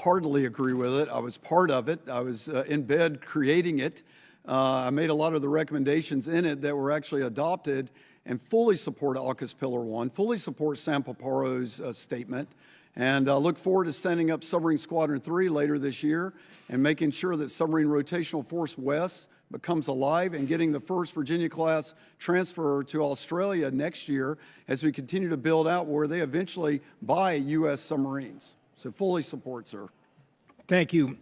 Heartily agree with it. I was part of it. I was in bed creating it. I made a lot of the recommendations in it that were actually adopted, and fully support AUKUS Pillar 1, fully support Sam Paparo's statement, and look forward to standing up Submarine Squadron 3 later this year and making sure that Submarine Rotational Force West becomes alive, and getting the first Virginia-class transfer to Australia next year as we continue to build out where they eventually buy U.S. submarines. So fully support, sir. Thank you.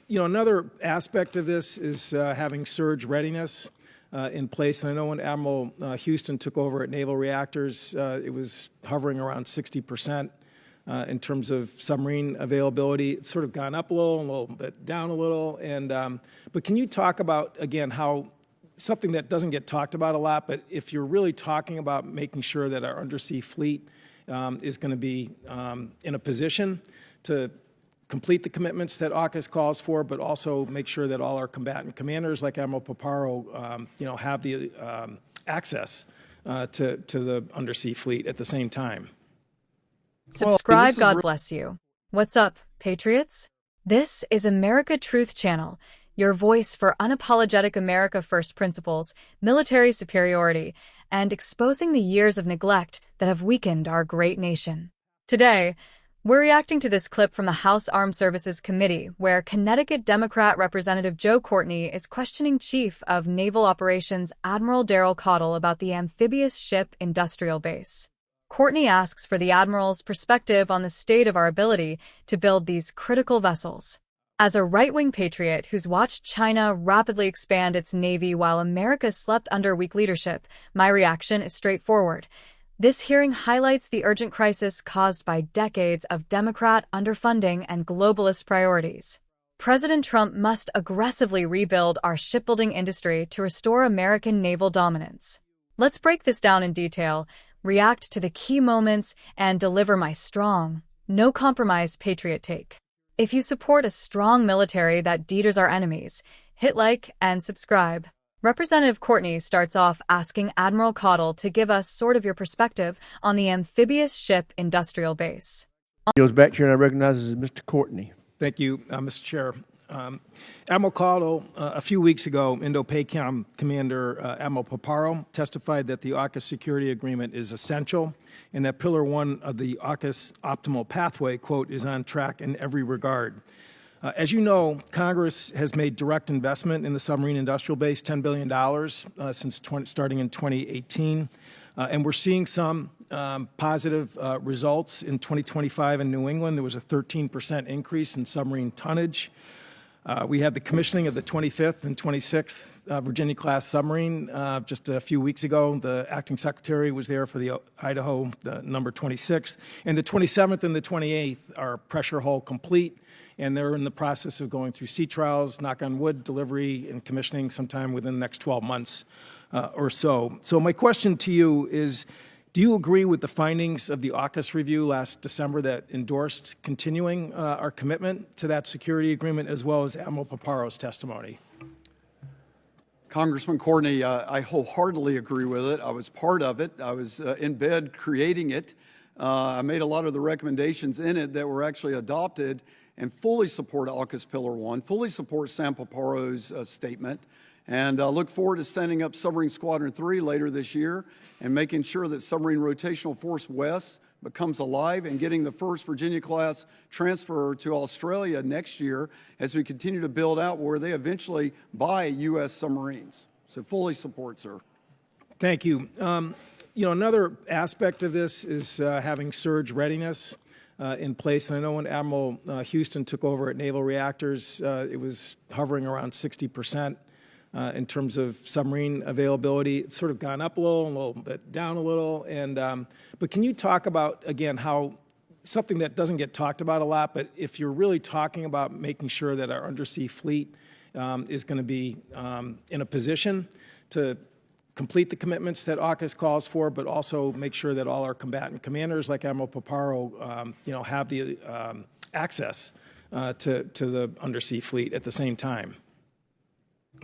Another aspect of this is having surge readiness in place. And I know when Admiral Houston took over at Naval Reactors, it was hovering around 60% in terms of submarine availability. It's sort of gone up a little bit down a little. But can you talk about, again, how something that doesn't get talked about a lot, but if you're really talking about making sure that our undersea fleet is going to be in a position to complete the commitments that AUKUS calls for, but also make sure that all our combatant commanders like Admiral Paparo, have the access to the undersea fleet at the same time. Subscribe, God bless you. What's up, patriots? This is America Truth Channel, your voice for unapologetic America First principles, military superiority, and exposing the years of neglect that have weakened our great nation. Today, we're reacting to this clip from the House Armed Services Committee, where Connecticut Democrat Representative Joe Courtney is questioning Chief of Naval Operations Admiral Daryl Caudle about the Amphibious ship industrial base. Courtney asks for the Admiral's perspective on the state of our ability to build these critical vessels. As a right-wing patriot who's watched China rapidly expand its navy while America slept under weak leadership, my reaction is straightforward. This hearing highlights the urgent crisis caused by decades of Democrat underfunding and globalist priorities. President Trump must aggressively rebuild our shipbuilding industry to restore American naval dominance. Let's break this down in detail, react to the key moments, and deliver my strong, no-compromise patriot take. If you support a strong military that deters our enemies, hit like and subscribe. Representative Courtney starts off asking Admiral Caudle to give us sort of your perspective on the Amphibious ship industrial base. Goes back here, and I recognize this as Mr. Courtney. Thank you, Mr. Chair. Admiral Caudle, a few weeks ago, Indo-PACOM Commander Admiral Paparo testified that the AUKUS security agreement is essential and that Pillar 1 of the AUKUS optimal pathway, quote, is on track in every regard. As you know, Congress has made direct investment in the submarine industrial base, $10 billion since starting in 2018. And we're seeing some positive results. In 2025 in New England, there was a 13% increase in submarine tonnage. We had the commissioning of the 25th and 26th Virginia-class submarine just a few weeks ago. The acting secretary was there for the Idaho, the number 26th. And the 27th and the 28th are pressure hull complete, and they're in the process of going through sea trials, knock on wood, delivery and commissioning sometime within the next 12 months or so. So my question to you is, do you agree with the findings of the AUKUS review last December that endorsed continuing our commitment to that security agreement, as well as Admiral Paparo's testimony? Congressman Courtney, I wholeheartedly agree with it. I was part of it. I was in bed creating it. I made a lot of the recommendations in it that were actually adopted, and fully support AUKUS Pillar 1, fully support Sam Paparo's statement, and look forward to standing up Submarine Squadron 3 later this year and making sure that Submarine Rotational Force West becomes alive, and getting the first Virginia-class transfer to Australia next year as we continue to build out where they eventually buy U.S. submarines. So fully support, sir. Thank you. Another aspect of this is having surge readiness in place. And I know when Admiral Houston took over at Naval Reactors, it was hovering around 60% in terms of submarine availability. It's sort of gone up a little bit down a little. But can you talk about, again, how something that doesn't get talked about a lot, but if you're really talking about making sure that our undersea fleet is going to be in a position to complete the commitments that AUKUS calls for, but also make sure that all our combatant commanders like Admiral Paparo, have the access to the undersea fleet at the same time.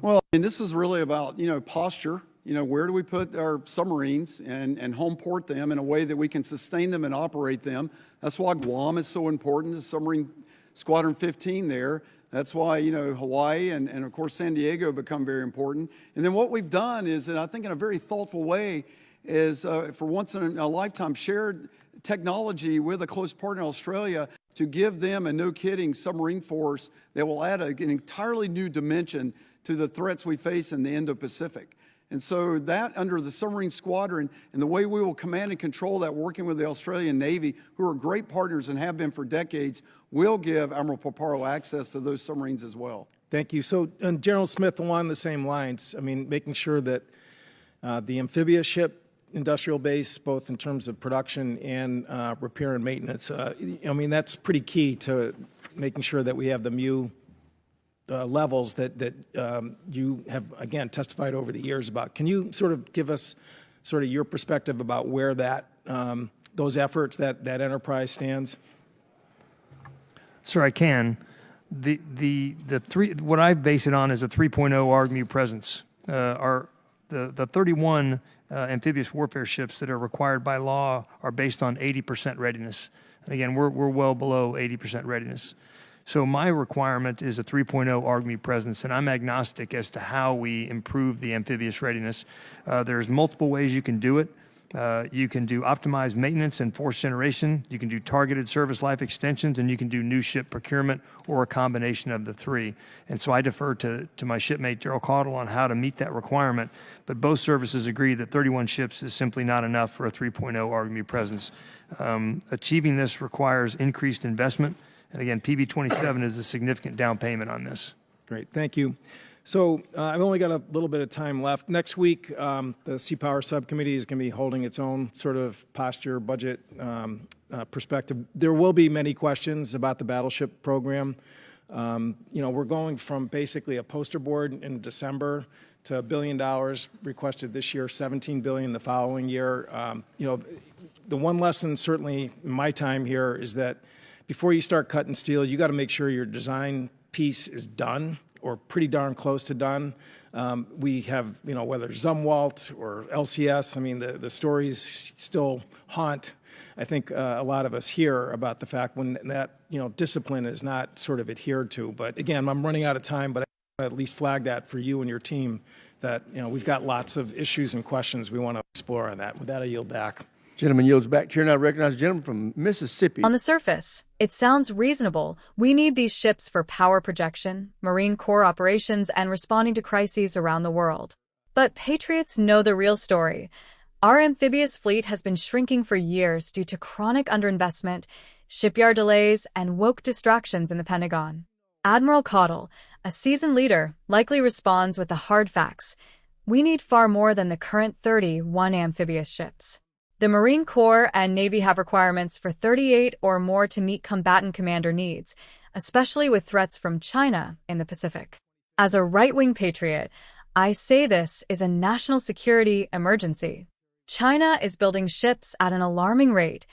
Well, and this is really about, posture. Where do we put our submarines and home port them in a way that we can sustain them and operate them? That's why Guam is so important. The submarine Squadron 15 there. That's why, you know, Hawaii and of course San Diego become very important. And then what we've done is, and I think in a very thoughtful way, is for once in a lifetime shared technology with a close partner in Australia to give them a no-kidding submarine force that will add an entirely new dimension to the threats we face in the Indo-Pacific. And so that under the submarine squadron and the way we will command and control that, working with the Australian Navy, who are great partners and have been for decades, will give Admiral Paparo access to those submarines as well. Thank you. So, and General Smith, along the same lines, I mean, making sure that the amphibious ship industrial base, both in terms of production and repair and maintenance, I mean, that's pretty key to making sure that we have the MU levels that you have, again, testified over the years about. Can you sort of give us sort of your perspective about where that those efforts, that enterprise stands? Sir, I can. What I base it on is a 3.0 ARGMU presence. The 31 amphibious warfare ships that are required by law are based on 80% readiness. And again, we're well below 80% readiness. So my requirement is a 3.0 ARGMU presence, and I'm agnostic as to how we improve the amphibious readiness. There's multiple ways you can do it. You can do optimized maintenance and force generation. You can do targeted service life extensions, and you can do new ship procurement or a combination of the three. And so I defer to my shipmate, Daryl Caudle, on how to meet that requirement. But both services agree that 31 ships is simply not enough for a 3.0 ARGMU presence. Achieving this requires increased investment. And again, PB27 is a significant down payment on this. Great, thank you. So I've only got a little bit of time left. Next week, the Sea Power Subcommittee is going to be holding its own sort of posture budget perspective. There will be many questions about the battleship program. You know, we're going from basically a poster board in December to $1 billion requested this year, $17 billion the following year. You know, the one lesson certainly in my time here is that before you start cutting steel, you got to make sure your design piece is done or pretty darn close to done. We have, you know, whether Zumwalt or LCS, I mean, the stories still haunt, I think, a lot of us here about the fact when that, you know, discipline is not sort of adhered to. But again, I'm running out of time, but I at least flag that for you and your team that, you know, we've got lots of issues and questions we want to explore on that. With that, I yield back. Gentleman yields back. Chair now recognizes the gentleman from Mississippi. On the surface, it sounds reasonable. We need these ships for power projection, Marine Corps operations, and responding to crises around the world. But patriots know the real story. Our amphibious fleet has been shrinking for years due to chronic underinvestment, shipyard delays, and woke distractions in the Pentagon. Admiral Caudle, a seasoned leader, likely responds with the hard facts. We need far more than the current 31 amphibious ships. The Marine Corps and Navy have requirements for 38 or more to meet combatant commander needs, especially with threats from China in the Pacific. As a right-wing patriot, I say this is a national security emergency. China is building ships at an alarming rate.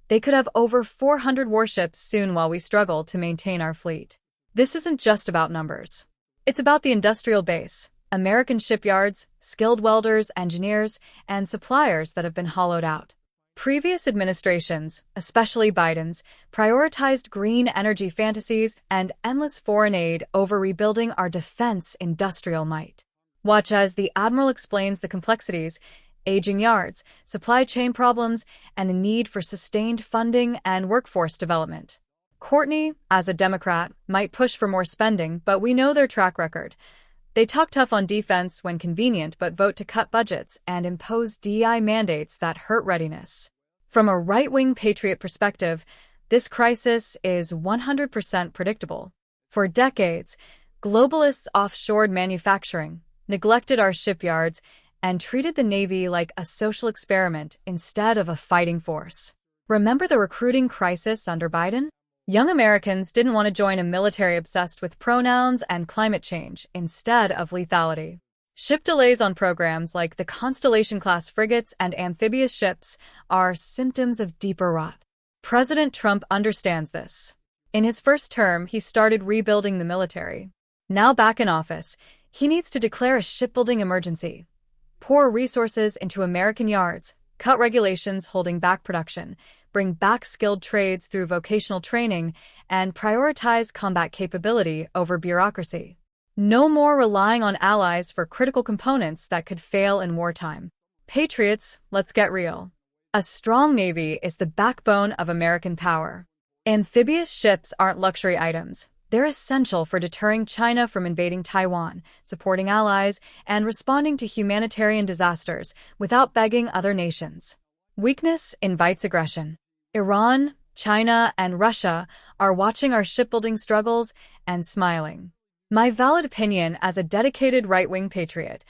They could have over 400 warships soon while we struggle to maintain our fleet. This isn't just about numbers. It's about the industrial base. American shipyards, skilled welders, engineers, and suppliers that have been hollowed out. Previous administrations, especially Biden's, prioritized green energy fantasies and endless foreign aid over rebuilding our defense industrial might. Watch as the Admiral explains the complexities, aging yards, supply chain problems, and the need for sustained funding and workforce development. Courtney, as a Democrat, might push for more spending, but we know their track record. They talk tough on defense when convenient but vote to cut budgets and impose DEI mandates that hurt readiness. From a right-wing patriot perspective, this crisis is 100% predictable. For decades, globalists offshored manufacturing, neglected our shipyards, and treated the Navy like a social experiment instead of a fighting force. Remember the recruiting crisis under Biden? Young Americans didn't want to join a military obsessed with pronouns and climate change instead of lethality. Ship delays on programs like the Constellation-class frigates and amphibious ships are symptoms of deeper rot. President Trump understands this. In his first term, he started rebuilding the military. Now back in office, he needs to declare a shipbuilding emergency. Pour resources into American yards, cut regulations holding back production, bring back skilled trades through vocational training, and prioritize combat capability over bureaucracy. No more relying on allies for critical components that could fail in wartime. Patriots, let's get real. A strong Navy is the backbone of American power. Amphibious ships aren't luxury items. They're essential for deterring China from invading Taiwan, supporting allies, and responding to humanitarian disasters without begging other nations. Weakness invites aggression. Iran, China, and Russia are watching our shipbuilding struggles and smiling. My valid opinion as a dedicated right-wing patriot: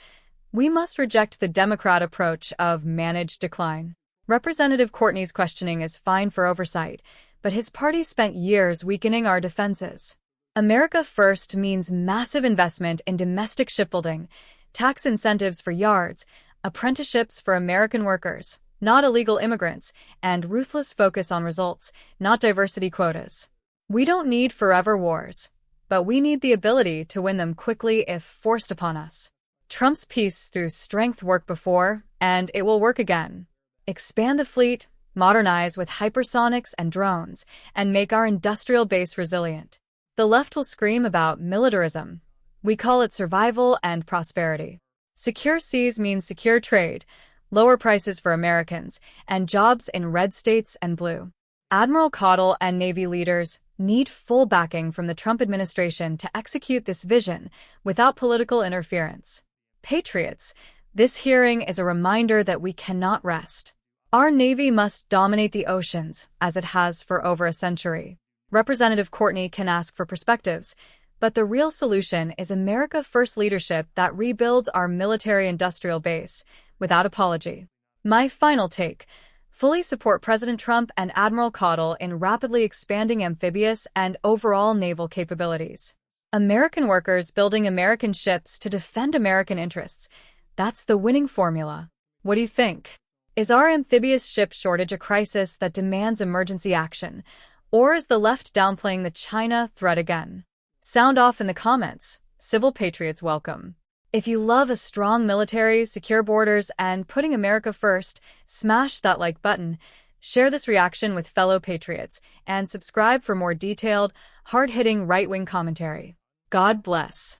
we must reject the Democrat approach of managed decline. Representative Courtney's questioning is fine for oversight, but his party spent years weakening our defenses. America First means massive investment in domestic shipbuilding, tax incentives for yards, apprenticeships for American workers, not illegal immigrants, and ruthless focus on results, not diversity quotas. We don't need forever wars, but we need the ability to win them quickly if forced upon us. Trump's peace through strength worked before, and it will work again. Expand the fleet, modernize with hypersonics and drones, and make our industrial base resilient. The left will scream about militarism. We call it survival and prosperity. Secure seas means secure trade, lower prices for Americans, and jobs in red states and blue. Admiral Cottle and Navy leaders need full backing from the Trump administration to execute this vision without political interference. Patriots, this hearing is a reminder that we cannot rest. Our Navy must dominate the oceans, as it has for over a century. Representative Courtney can ask for perspectives, but the real solution is America First leadership that rebuilds our military-industrial base without apology. My final take: fully support President Trump and Admiral Cottle in rapidly expanding amphibious and overall naval capabilities. American workers building American ships to defend American interests. That's the winning formula. What do you think? Is our amphibious ship shortage a crisis that demands emergency action? Or is the left downplaying the China threat again? Sound off in the comments. Civil patriots welcome. If you love a strong military, secure borders, and putting America first, smash that like button, share this reaction with fellow patriots, and subscribe for more detailed, hard-hitting right-wing commentary. God bless.